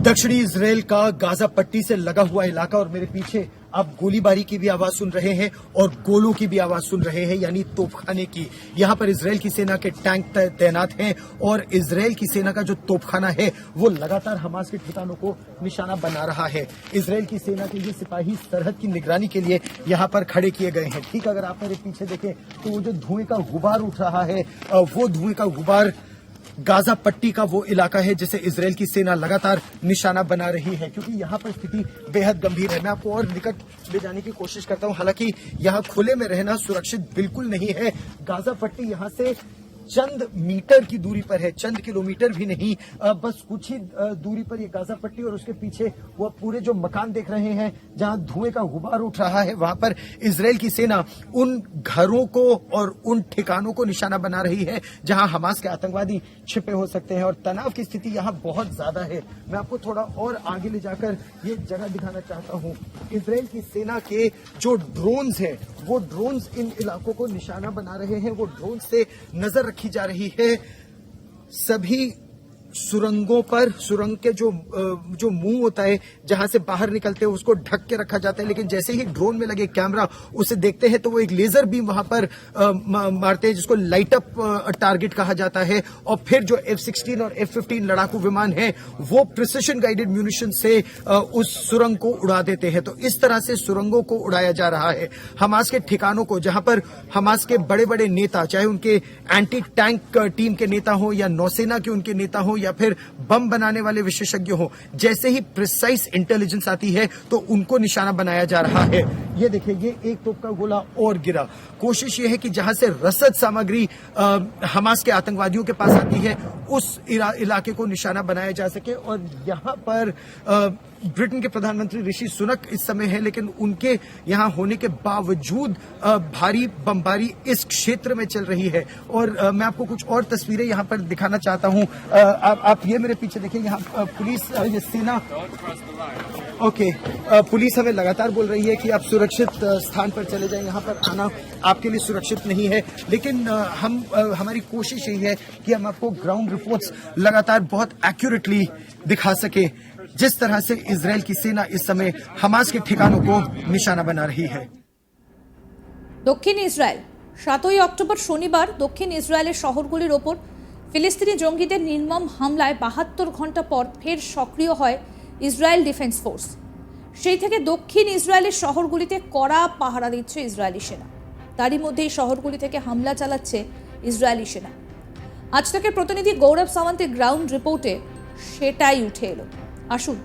दक्षिणी इजराइल का गाजा पट्टी से लगा हुआ इलाका और मेरे पीछे आप गोलीबारी की भी आवाज सुन रहे हैं और गोलों की भी आवाज सुन रहे हैं, यानी तोपखाने की। यहाँ पर इजराइल की सेना के टैंक तैनात हैं और इजराइल की सेना का जो तोपखाना है वो लगातार हमास के ठिकानों को निशाना बना रहा है। इजराइल की सेना के ये सिपाही सरहद की निगरानी के लिए यहाँ पर खड़े किए गए हैं। ठीक, अगर आप मेरे पीछे देखें तो वो जो धुएं का गुबार उठ रहा है वो धुएं का गुबार गाजा पट्टी का वो इलाका है जिसे इजराइल की सेना लगातार निशाना बना रही है, क्योंकि यहाँ पर स्थिति बेहद गंभीर है। मैं आपको और निकट ले जाने की कोशिश करता हूँ। हालांकि यहाँ खुले में रहना सुरक्षित बिल्कुल नहीं है। गाजा पट्टी यहाँ से चंद मीटर की दूरी पर है, चंद किलोमीटर भी नहीं, बस कुछ ही दूरी पर ये गाजा पट्टी और उसके पीछे वो पूरे जो मकान देख रहे हैं जहां धुएं का गुबार उठ रहा है, वहां पर इजराइल की सेना उन घरों को और उन ठिकानों को निशाना बना रही है जहां हमास के आतंकवादी छिपे हो सकते हैं और तनाव की स्थिति यहां बहुत ज्यादा है। मैं आपको थोड़ा और आगे ले जाकर ये जगह दिखाना चाहता हूं। इजराइल की सेना के जो ड्रोन्स हैं वो ड्रोन्स इन इलाकों को निशाना बना रहे हैं। वो ड्रोन से नजर रखी जा रही है सभी सुरंगों पर। सुरंग के जो मुंह होता है जहां से बाहर निकलते हैं उसको ढक के रखा जाता है, लेकिन जैसे ही ड्रोन में लगे कैमरा उसे देखते हैं तो वो एक लेजर बीम वहां पर मारते हैं जिसको लाइट अप टारगेट कहा जाता है। और फिर जो F-16 और F-15 लड़ाकू विमान है वो प्रिसिशन गाइडेड म्यूनिशन से उस सुरंग को उड़ा देते हैं। तो इस तरह से सुरंगों को उड़ाया जा रहा है। हमास के ठिकानों को, जहां पर हमास के बड़े बड़े नेता, चाहे उनके एंटी टैंक टीम के नेता हो या नौसेना के उनके नेता हो या फिर बम बनाने वाले विशेषज्ञ हो, जैसे ही प्रिसाइज इंटेलिजेंस आती है तो उनको निशाना बनाया जा रहा है। ये देखिए, ये एक तोप का गोला और गिरा। कोशिश ये है कि जहां से रसद सामग्री हमास के आतंकवादियों के पास आती है उस इलाके को निशाना बनाया जा सके। और यहां पर ब्रिटेन के प्रधानमंत्री ऋषि सुनक इस समय है, लेकिन उनके यहां होने के बावजूद भारी बमबारी इस क्षेत्र में चल रही है। और मैं आपको कुछ और तस्वीरें यहां पर दिखाना चाहता हूं। आप ये मेरे पीछे देखिए, यहां पुलिस, ये सेना, ओके, पुलिस हमें लगातार बोल रही है कि आप सुरक्षित स्थान पर चले जाएं, यहां पर आना आपके लिए सुरक्षित नहीं है। लेकिन हमारी कोशिश यही है कि हम आपको ग्राउंड रिपोर्ट्स लगातार बहुत एक्यूरेटली दिखा सके, जिस तरह से इजराइल की सेना इस समय हमास के ठिकानों को निशाना बना रही है। দক্ষিণ ইসরায়েল 7ই অক্টোবর শনিবার দক্ষিণ ইসরায়েলের শহরগুলির ওপর ফিলিস্তিনি জঙ্গিদের নির্মম হামলায় 72 ঘন্টা পর ফের সক্রিয় হয় ইসরায়েল ডিফেন্স ফোর্স। সেই থেকে দক্ষিণ ইসরায়েলের শহরগুলিতে কড়া পাহারা দিচ্ছে ইসরায়েলি সেনা। তারই মধ্যে এই শহরগুলি থেকে হামলা চালাচ্ছে ইসরায়েলি সেনা। আজ থেকে প্রতিনিধি গৌরব সাওয়ান্তের গ্রাউন্ড রিপোর্টে সেটাই উঠে এলো। আসুন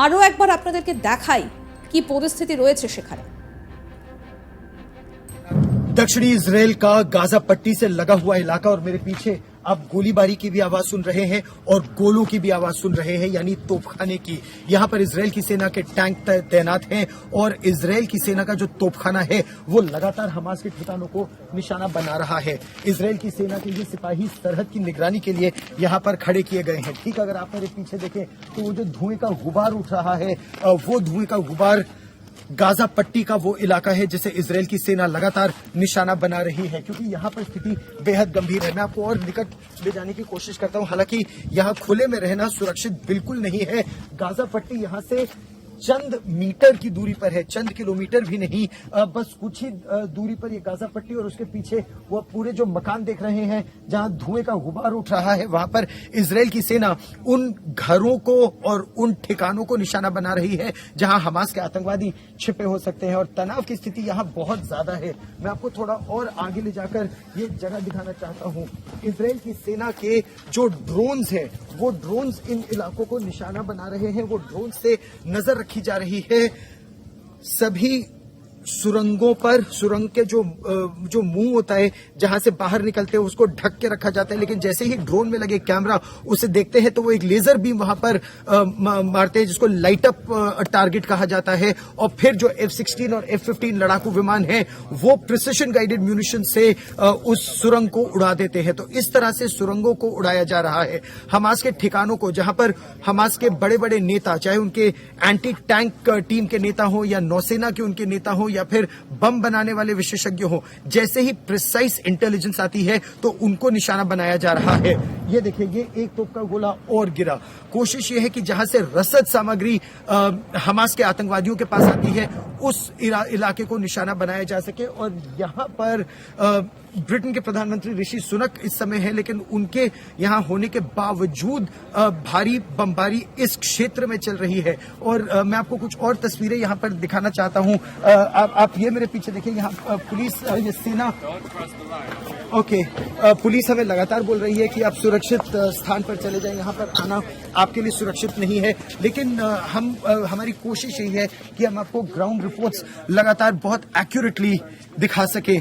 আরও একবার আপনাদেরকে দেখাই কি পরিস্থিতি রয়েছে সেখানে। दक्षिणी इजराइल का गाजा पट्टी से लगा हुआ इलाका और मेरे पीछे आप गोलीबारी की भी आवाज सुन रहे हैं और गोलों की भी आवाज सुन रहे हैं, यानी तोपखाने की। यहाँ पर इजराइल की सेना के टैंक तैनात हैं और इजराइल की सेना का जो तोपखाना है वो लगातार हमास के ठिकानों को निशाना बना रहा है। इजराइल की सेना के ये सिपाही सरहद की निगरानी के लिए यहाँ पर खड़े किए गए हैं। ठीक, अगर आप मेरे पीछे देखें तो वो जो धुएं का गुबार उठ रहा है वो धुएं का गुबार गाजा पट्टी का वो इलाका है जिसे इजराइल की सेना लगातार निशाना बना रही है, क्योंकि यहाँ पर स्थिति बेहद गंभीर है। मैं आपको और निकट ले जाने की कोशिश करता हूँ। हालांकि यहाँ खुले में रहना सुरक्षित बिल्कुल नहीं है। गाजा पट्टी यहाँ से चंद मीटर की दूरी पर है, चंद किलोमीटर भी नहीं, बस कुछ ही दूरी पर ये गाजा पट्टी और उसके पीछे वो पूरे जो मकान देख रहे हैं जहां धुएं का गुबार उठ रहा है, वहां पर इजराइल की सेना उन घरों को और उन ठिकानों को निशाना बना रही है जहां हमास के आतंकवादी छिपे हो सकते हैं। और तनाव की स्थिति यहां बहुत ज्यादा है। मैं आपको थोड़ा और आगे ले जाकर ये जगह दिखाना चाहता हूं। इजराइल की सेना के जो ड्रोन्स हैं वो ड्रोन्स इन इलाकों को निशाना बना रहे हैं। वो ड्रोन से नजर रखी जा रही है सभी सुरंगों पर। सुरंग के जो मुंह होता है जहां से बाहर निकलते हैं उसको ढक के रखा जाता है, लेकिन जैसे ही ड्रोन में लगे कैमरा उसे देखते हैं तो वो एक लेजर बीम वहां पर मारते हैं जिसको लाइट अप टारगेट कहा जाता है। और फिर जो F-16 और F-15 लड़ाकू विमान है वो प्रिसिशन गाइडेड म्यूनिशन से उस सुरंग को उड़ा देते हैं। तो इस तरह से सुरंगों को उड़ाया जा रहा है। हमास के ठिकानों को, जहां पर हमास के बड़े बड़े नेता, चाहे उनके एंटी टैंक टीम के नेता हो या नौसेना के उनके नेता हो या फिर बम बनाने वाले विशेषज्ञ हो, जैसे ही प्रिसाइज इंटेलिजेंस आती है तो उनको निशाना बनाया जा रहा है। ये देखिए, ये एक तोप का गोला और गिरा। कोशिश ये है कि जहां से रसद सामग्री हमास के आतंकवादियों के पास आती है उस इलाके को निशाना बनाया जा सके। और यहां पर ब्रिटेन के प्रधानमंत्री ऋषि सुनक इस समय है, लेकिन उनके यहां होने के बावजूद भारी बमबारी इस क्षेत्र में चल रही है। और मैं आपको कुछ और तस्वीरें यहां पर दिखाना चाहता हूं। आप ये मेरे पीछे देखिए, यहां पुलिस, ये सेना, ओके, पुलिस हमें लगातार बोल रही है कि आप सुरक्षित स्थान पर चले जाएं, यहां पर आना आपके लिए सुरक्षित नहीं है। लेकिन हमारी कोशिश यही है कि हम आपको ग्राउंड रिपोर्ट्स लगातार बहुत एक्यूरेटली दिखा सके,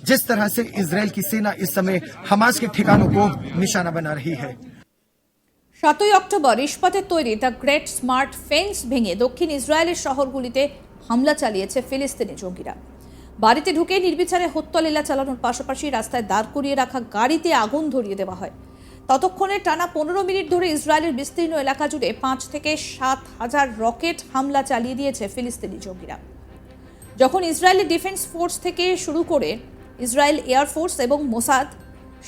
जिस तरह से इजराइल की सेना इस समय हमास के ठिकानों को निशाना बना रही है। 7ই অক্টোবর ইস্পাতের তৈরি দ্য গ্রেট স্মার্ট ফেন্স ভেঙে দক্ষিণ ইসরায়েলের শহরগুলিতে হামলা চালিয়েছে ফিলিস্তিনি জঙ্গিরা। বাড়িতে ঢুকে নির্বিচারে হত্যালীলা চালানোর পাশাপাশি রাস্তায় দাঁড় করিয়ে রাখা গাড়িতে আগুন ধরিয়ে দেওয়া হয়। ততক্ষণে টানা 15 মিনিট ধরে ইসরায়েলের বিস্তীর্ণ এলাকা জুড়ে 5 থেকে 7,000 রকেট হামলা চালিয়ে দিয়েছে ফিলিস্তিনি জঙ্গিরা। যখন ইসরায়েলি ডিফেন্স ফোর্স থেকে শুরু করে ইসরায়েল এয়ারফোর্স এবং মোসাদ,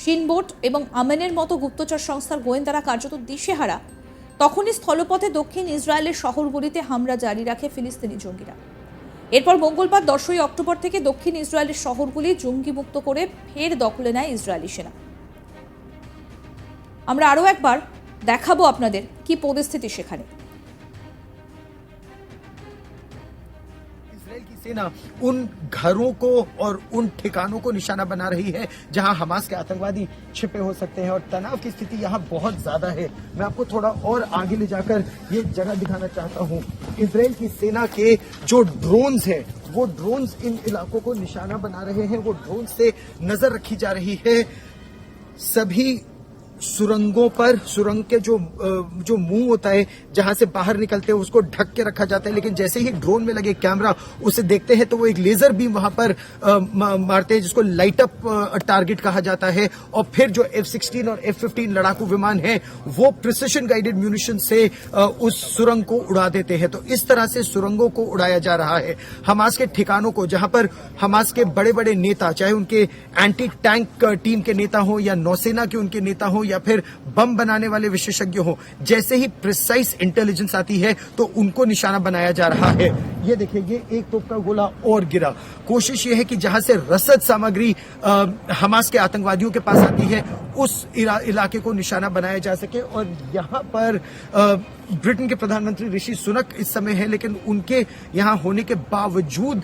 শিনবোট এবং আমেনের মতো গুপ্তচর সংস্থার গোয়েন্দারা কার্যত দিশেহারা, তখনই স্থলপথে দক্ষিণ ইসরায়েলের শহরগুলিতে হামলা জারি রাখে ফিলিস্তিনি জঙ্গিরা। এরপর মঙ্গলবার 10ই অক্টোবর থেকে দক্ষিণ ইসরায়েলের শহরগুলি জঙ্গিমুক্ত করে ফের দখলে নেয় ইসরায়েলি সেনা। আমরা আরও একবার দেখাবো আপনাদের কি পরিস্থিতি সেখানে। इजराइल की सेना उन घरों को और उन ठिकानों को निशाना बना रही है जहां हमास के आतंकवादी छिपे हो सकते हैं, और तनाव की स्थिति यहां बहुत ज्यादा है। मैं आपको थोड़ा और आगे ले जाकर ये जगह दिखाना चाहता हूं। इजराइल की सेना के जो ड्रोन्स हैं, वो ड्रोन्स इन इलाकों को निशाना बना रहे हैं। वो ड्रोन से नजर रखी जा रही है सभी सुरंगों पर। सुरंग के जो मुंह होता है जहां से बाहर निकलते हैं उसको ढक के रखा जाता है, लेकिन जैसे ही ड्रोन में लगे कैमरा उसे देखते हैं तो वो एक लेजर बीम वहां पर मारते हैं, जिसको लाइट अप टारगेट कहा जाता है। और फिर जो F-16 और F-15 लड़ाकू विमान है वो प्रिसिशन गाइडेड म्यूनिशन से उस सुरंग को उड़ा देते हैं। तो इस तरह से सुरंगों को उड़ाया जा रहा है। हमास के ठिकानों को, जहां पर हमास के बड़े बड़े नेता, चाहे उनके एंटी टैंक टीम के नेता हो या नौसेना के उनके नेता हो या फिर बम बनाने वाले विशेषज्ञ हो, जैसे ही प्रिसाइज इंटेलिजेंस आती है तो उनको निशाना बनाया जा रहा है। ये देखिए, ये एक तोप का गोला और गिरा। कोशिश ये है कि जहां से रसद सामग्री हमास के आतंकवादियों के पास आती है उस इलाके को निशाना बनाया जा सके। और यहां पर ब्रिटेन के प्रधानमंत्री ऋषि सुनक इस समय है, लेकिन उनके यहां होने के बावजूद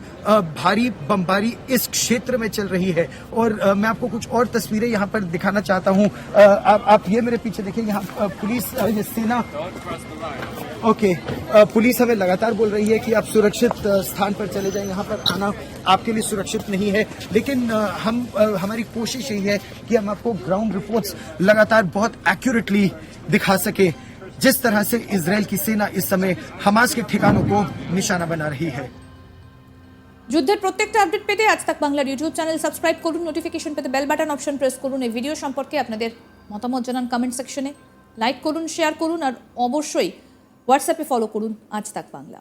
भारी बमबारी इस क्षेत्र में चल रही है। और मैं आपको कुछ और तस्वीरें यहां पर दिखाना चाहता हूं। आप ये मेरे पीछे देखिए, यहां पुलिस, ये सेना, ओके, पुलिस हमें लगातार बोल रही है कि आप सुरक्षित स्थान पर चले जाएं, यहां पर आना आपके लिए सुरक्षित नहीं है। लेकिन हमारी कोशिश यही है कि हम आपको ग्राउंड रिपोर्ट्स लगातार बहुत एक्यूरेटली दिखा सके, जिस तरह से इजराइल की सेना इस समय हमास के ठिकानों को निशाना बना रही है। যুদ্ধের প্রত্যেকটা আপডেট পেতে আজ তাক বাংলার ইউটিউব চ্যানেল সাবস্ক্রাইব করুন, নোটিফিকেশন পেতে বেল বাটন অপশন প্রেস করুন। এই ভিডিও সম্পর্কে আপনাদের মতামত জানান কমেন্ট সেকশনে, লাইক করুন, শেয়ার করুন, আর অবশ্যই হোয়াটসঅ্যাপে ফলো করুন আজ তাক বাংলা।